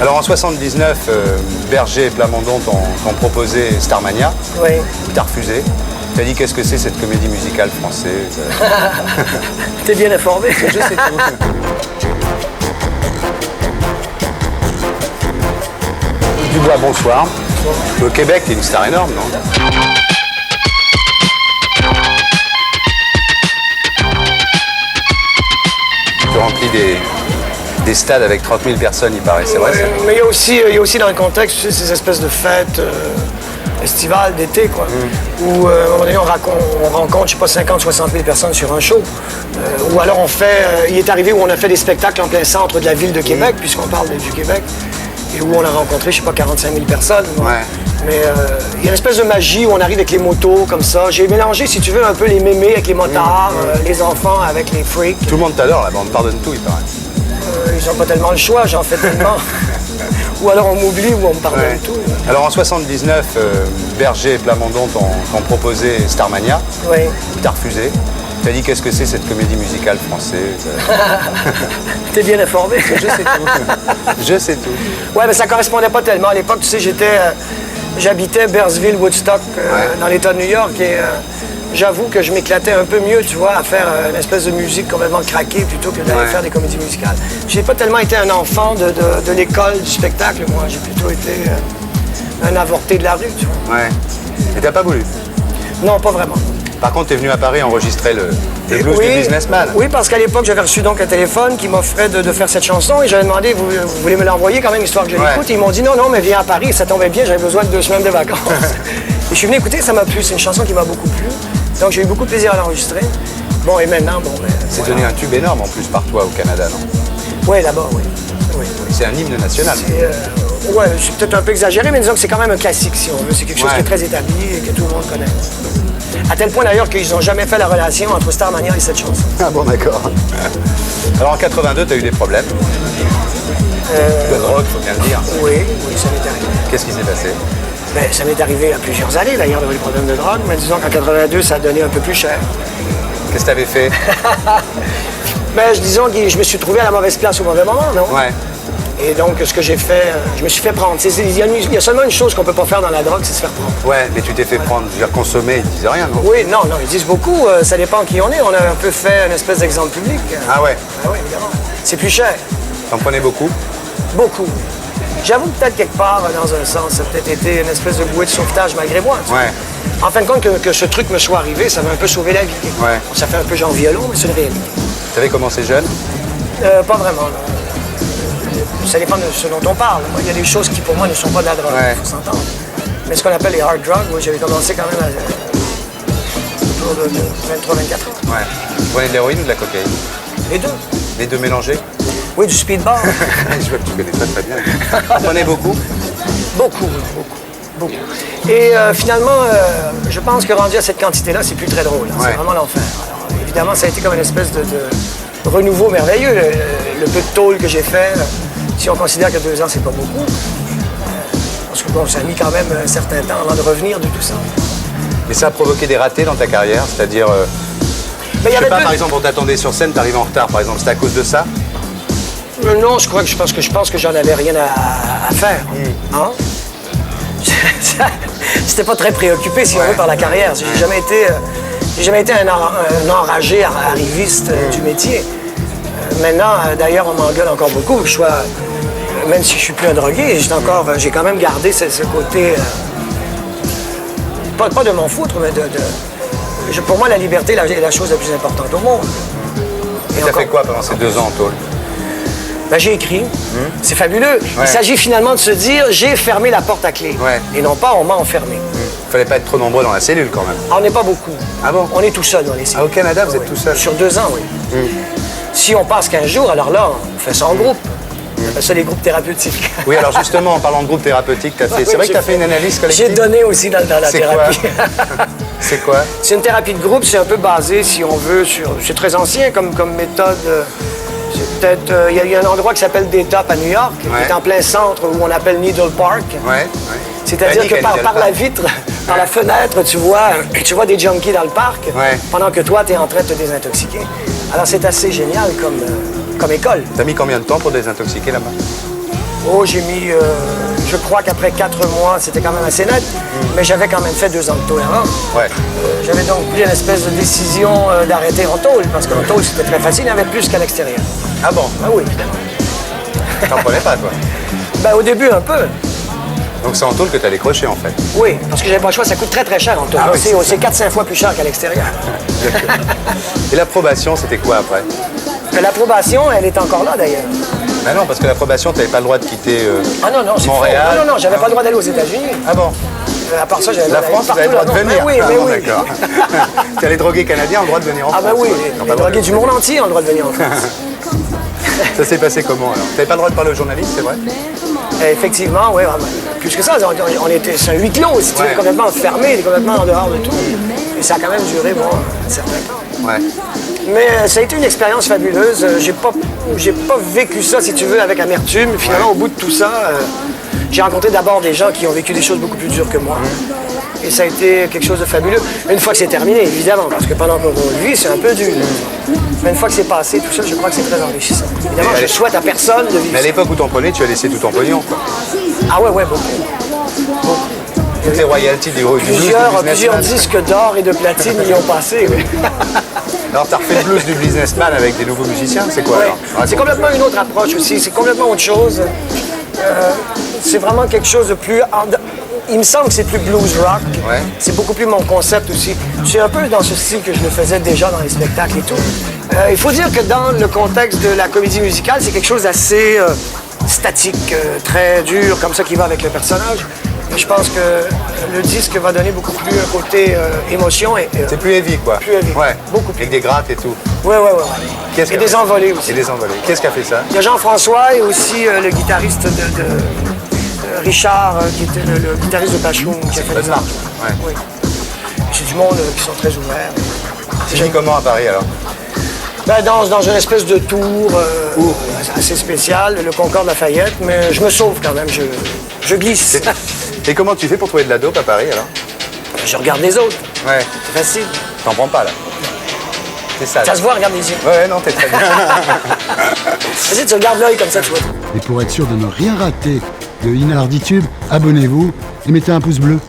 Alors en 79, Berger et Plamondon t'ont proposé Starmania. Oui. T'as refusé. T'as dit qu'est-ce que c'est cette comédie musicale française? T'es bien informé. Je sais tout. Dubois, bonsoir. Au Québec, t'es une star énorme, non? Tu remplis des stades avec 30 000 personnes, il paraît, c'est vrai ça? Mais il y a aussi dans le contexte, tu sais, ces espèces de fêtes estivales, d'été, quoi. Où, à un moment donné, on rencontre, je sais pas, 50, 60 000 personnes sur un show. Ou alors il est arrivé où on a fait des spectacles en plein centre de la ville de Québec, puisqu'on parle du Québec, et où on a rencontré, je sais pas, 45 000 personnes. Ouais. Mais il y a une espèce de magie où on arrive avec les motos, comme ça. J'ai mélangé, si tu veux, un peu les mémés avec les motards, les enfants avec les freaks. Tout le monde t'adore là-bas, on te pardonne tout, il paraît. Ils n'ont pas tellement le choix, j'en fais tellement. Ou alors on m'oublie ou on me pardonne tout. Alors en 79, Berger et Plamondon t'ont proposé Starmania. Oui. T'as refusé. T'as dit qu'est-ce que c'est cette comédie musicale française? T'es bien informé. Je sais tout. Je sais tout. Ouais, mais ça correspondait pas tellement. À l'époque, tu sais, j'habitais Bearsville, Woodstock, dans l'État de New York, et j'avoue que je m'éclatais un peu mieux, tu vois, à faire une espèce de musique complètement craquée plutôt que d'aller faire des comédies musicales. J'ai pas tellement été un enfant de l'école, du spectacle, moi. J'ai plutôt été un avorté de la rue, tu vois. Ouais. Et t'as pas voulu? Non, pas vraiment. Par contre, t'es venu à Paris enregistrer le blues du businessman. Oui, parce qu'à l'époque, j'avais reçu donc un téléphone qui m'offrait de faire cette chanson et j'avais demandé, vous voulez me l'envoyer quand même, histoire que je l'écoute? Ils m'ont dit non, mais viens à Paris, ça tombait bien, j'avais besoin de 2 semaines de vacances. Et je suis venu écouter, ça m'a plu, c'est une chanson qui m'a beaucoup plu. Donc j'ai eu beaucoup de plaisir à l'enregistrer. Bon, et maintenant, C'est devenu un tube énorme en plus par toi au Canada, non? Oui, là-bas, oui. C'est un hymne national. Ouais, c'est peut-être un peu exagéré, mais disons que c'est quand même un classique, si on veut. C'est quelque chose qui est très établi et que tout le monde connaît. À tel point d'ailleurs qu'ils n'ont jamais fait la relation entre Starmania et cette chanson. Ah bon, d'accord. Alors en 82, tu as eu des problèmes. De drogue, faut bien le dire. Oui, ça m'est arrivé. Qu'est-ce qui s'est passé? Ben, ça m'est arrivé il y a plusieurs années d'ailleurs d'avoir des problèmes de drogue, mais disons qu'en 82, ça a donné un peu plus cher. Qu'est-ce que tu avais fait? Ben, disons que je me suis trouvé à la mauvaise place au mauvais moment, non? Ouais. Et donc, ce que j'ai fait, je me suis fait prendre. Il y a seulement une chose qu'on peut pas faire dans la drogue, c'est se faire prendre. Ouais, mais tu t'es fait prendre, je veux dire, consommer, ils disaient rien, non? Oui, non, ils disent beaucoup, ça dépend qui on est. On a un peu fait une espèce d'exemple public. Ah ouais? Ah oui, évidemment. C'est plus cher. T'en prenais beaucoup? Beaucoup. J'avoue que peut-être quelque part, dans un sens, ça a peut-être été une espèce de bouée de sauvetage malgré moi. Tu sais. Ouais. En fin de compte, que ce truc me soit arrivé, ça m'a un peu sauvé la vie. Ouais. Ça fait un peu genre violon, mais c'est une réalité. T'avais commencé jeune? Pas vraiment, non. Ça dépend de ce dont on parle. Il y a des choses qui, pour moi, ne sont pas de la drogue, il faut s'entendre. Mais ce qu'on appelle les hard drugs, moi, j'avais commencé quand même autour de 23-24 ans. Ouais. Tu prenais de l'héroïne ou de la cocaïne? Les deux. Les deux mélangés? Oui, du speedball. Je vois que tu connais ça très bien. Tu prenais beaucoup? Beaucoup. Et finalement, je pense que rendu à cette quantité-là, c'est plus très drôle. C'est vraiment l'enfer. Alors, évidemment, ça a été comme une espèce de renouveau merveilleux. Le peu de tôle que j'ai fait, si on considère que 2 ans, c'est pas beaucoup. Parce que bon, ça a mis quand même un certain temps avant de revenir de tout ça. Mais ça a provoqué des ratés dans ta carrière, c'est-à-dire... Mais je sais pas, par exemple, on t'attendait sur scène, t'arrives en retard, par exemple, c'est à cause de ça? Non, je pense que j'en avais rien à faire. Hein? J'étais pas très préoccupé, si on veut, par la carrière. J'ai jamais été un enragé arriviste du métier. Maintenant, d'ailleurs, on m'engueule encore beaucoup. Même si je suis plus un drogué, j'ai quand même gardé ce côté... pas de m'en foutre, mais pour moi, la liberté est la chose la plus importante au monde. Et t'as fait quoi pendant ces 2 ans en tôle? Ben, j'ai écrit. C'est fabuleux. Il s'agit finalement de se dire, j'ai fermé la porte à clé. Et non pas, on m'a enfermé. Fallait pas être trop nombreux dans la cellule, quand même. On n'est pas beaucoup. Ah bon? On est tout seul dans les cellules. Ah, au Canada, vous êtes tout seul? Sur 2 ans, oui. Si on passe 15 jours, alors là, on fait ça en groupe. On appelle ça les groupes thérapeutiques. Oui, alors justement, en parlant de groupe thérapeutique, c'est vrai que tu as fait une analyse collective? J'ai donné aussi dans la thérapie. C'est quoi? C'est une thérapie de groupe, c'est un peu basé, si on veut, sur... C'est très ancien comme méthode. C'est peut-être... Il y a un endroit qui s'appelle Des Top à New York, qui est en plein centre, où on appelle Needle Park. C'est-à-dire que par la vitre, par la fenêtre, tu vois des junkies dans le parc, pendant que toi, tu es en train de te désintoxiquer. Alors c'est assez génial comme école. T'as mis combien de temps pour désintoxiquer là-bas? Oh, j'ai mis, je crois qu'après 4 mois, c'était quand même assez net, mais j'avais quand même fait 2 ans de tolérance. Ouais. J'avais donc pris une espèce de décision d'arrêter en tôle, parce qu'en tôle, c'était très facile, il y en avait plus qu'à l'extérieur. Ah bon? Ah oui, évidemment. T'en prenais pas, toi? Ben, au début, un peu. Donc c'est en tôle que t'as décroché, en fait. Oui, parce que j'avais pas le choix, ça coûte très très cher en tôle. Ah oui, C'est 4-5 fois plus cher qu'à l'extérieur. Et l'approbation, c'était quoi après? Mais l'approbation, elle est encore là d'ailleurs. Ah non, parce que l'approbation, t'avais pas le droit de quitter Ah non, non, c'est faux. Montréal. Non, non, j'avais pas le droit d'aller aux États-Unis. Ah bon? À part ça, j'avais le La droit d'aller France, vous avez le droit de partout, là, venir. non. Mais oui, Ah mais bon, oui. d'accord. Les drogués canadiens ont le droit de venir en Ah France. ben oui, ouais. Ils n'ont pas les le droit drogués de- du monde entier ont le droit de venir en France. Ça s'est passé comment alors? T'avais pas le droit de parler aux journalistes, c'est vrai? Effectivement, oui, plus que ça, on était sur un huis clos, si tu veux, Ouais. complètement fermé, complètement en dehors de tout. Et ça a quand même duré, bon, un certain temps. Ouais. Mais ça a été une expérience fabuleuse. J'ai pas vécu ça, si tu veux, avec amertume. Finalement, au bout de tout ça, j'ai rencontré d'abord des gens qui ont vécu des choses beaucoup plus dures que moi. Et ça a été quelque chose de fabuleux. Une fois que c'est terminé, évidemment, parce que pendant qu'on le vit, c'est un peu dur. Mais une fois que c'est passé, tout ça, je crois que c'est très enrichissant. Évidemment, je souhaite à personne de vivre Mais à ça. l'époque où t'en prenais, tu as laissé tout ton pognon, quoi. Ah ouais, beaucoup. Toutes les royalties du blues, du Plusieurs businessman. disques d'or et de platine y ont passé, oui. Alors t'as refait le blues du businessman avec des nouveaux musiciens, c'est quoi Ouais. alors? C'est Raconte. complètement une autre approche aussi, c'est complètement autre chose. C'est vraiment quelque chose de plus... Il me semble que c'est plus blues rock. Ouais. C'est beaucoup plus mon concept aussi. C'est un peu dans ce style que je le faisais déjà dans les spectacles et tout. Il faut dire que dans le contexte de la comédie musicale, c'est quelque chose d'assez statique, très dur, comme ça qui va avec le personnage. Et je pense que le disque va donner beaucoup plus un côté émotion et C'est plus heavy, quoi. Plus heavy. Ouais. Beaucoup plus. Avec des grattes et tout. ouais. Qu'est-ce Et qu'a des fait- envolées aussi. Et des envolées. Qu'est-ce qui a fait ça? Il y a Jean-François et aussi le guitariste de Richard, qui était le guitariste de Bachoum, qui a fait des Bernard. arts. Ouais. Oui. C'est du monde qui sont très ouverts. Tu vis comment à Paris alors? Ben, dans une espèce de tour assez spécial, le Concorde Lafayette, mais je me sauve quand même, je glisse. Et comment tu fais pour trouver de la dope à Paris alors? Je regarde les autres, Ouais. c'est facile. T'en prends pas là? C'est ça. Ça se voit, regarde les yeux. Ouais, non, t'es très bien. Vas-y, tu regardes l'œil comme ça, tu vois. Et pour être sûr de ne rien rater de Inarditube, abonnez-vous et mettez un pouce bleu.